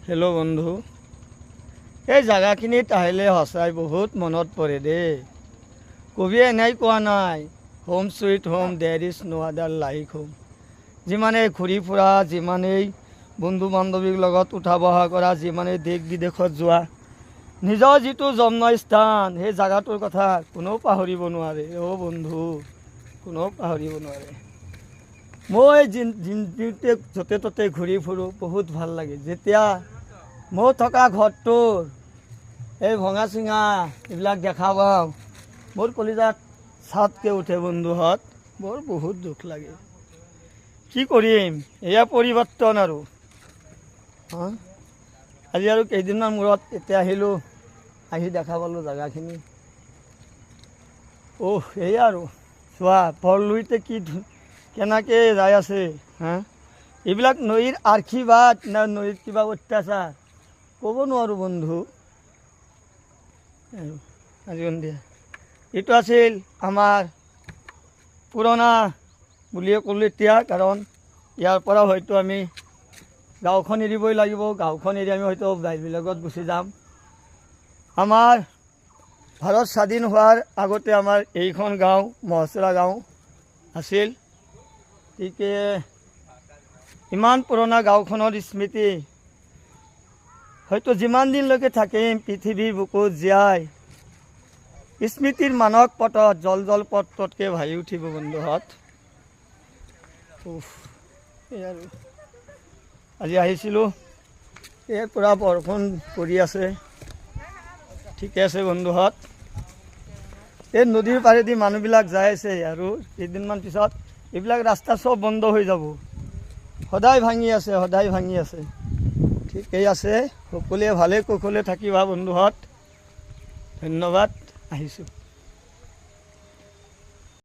Hello' বন্ধু, এই জাগাখিনিত আহিলে সঁচাই বহুত মনত পৰে দেই। কবিয়ে এনেই কোৱা নাই, home sweet home there is no other like home. যিমানেই ঘূৰি ফুৰা, যিমানেই বন্ধু বান্ধৱীৰ লগত উঠা বহা কৰা, যিমানেই দেশ বিদেশত যোৱা, নিজৰ যিটো জন্মস্থান সেই জাগাটোৰ কথা কোনেও পাহৰিব নোৱাৰে। অ' বন্ধু, কোনেও পাহৰিব নোৱাৰে। মই য'তে ত'তে ঘূৰি ফুৰোঁ, বহুত ভাল লাগে। যেতিয়া মই থকা ঘৰটোৰ এই ভঙা চিঙা এইবিলাক দেখা পাওঁ, মোৰ কলিজাত ছাটকৈ উঠে বন্ধুহঁত, বৰ বহুত দুখ লাগে। কি কৰিম, এয়া পৰিৱৰ্তন আৰু। আজি আৰু কেইদিনমান মূৰত এতিয়া আহিলোঁ, আহি দেখা পালোঁ জেগাখিনি। এয়া আৰু চোৱা, ভৰলুইতে কি কেনেকৈ যাই আছে। এইবিলাক নৈৰ আশীৰ্বাদ না নৈৰ কিবা অত্যাচাৰ ক'ব নোৱাৰোঁ বন্ধু। আজি সন্ধিয়া এইটো আছিল আমাৰ পুৰণা বুলিয়ে ক'লোঁ এতিয়া, কাৰণ ইয়াৰ পৰা হয়তো আমি গাঁওখন এৰিবই লাগিব। গাঁওখন এৰি আমি হয়তো বেলেগত গুচি যাম। আমাৰ ভাৰত স্বাধীন হোৱাৰ আগতে আমাৰ এইখন গাঁও মহচৰা গাঁও আছিল। গতিকে ইমান পুৰণা গাঁওখনৰ স্মৃতি হয়তো যিমান দিনলৈকে থাকিম পৃথিৱীৰ বুকুত জীয়াই, স্মৃতিৰ মানস পটত জল পটকৈ ভাহি উঠিব বন্ধুহঁত। এই আৰু আজি আহিছিলোঁ, এই পূৰা বৰষুণ পৰি আছে। ঠিকে আছে বন্ধুহঁত, এই নদীৰ পাৰেদি মানুহবিলাক যাই আছে আৰু কেইদিনমান পিছত এইবিলাক ৰাস্তা চব বন্ধ হৈ যাব। সদায় ভাঙি আছে, সদায় ভাঙি আছে। ঠিকেই আছে, সকলোৱে ভালে কুশলে থাকিবা বন্ধুহঁত। ধন্যবাদ, আহিছোঁ।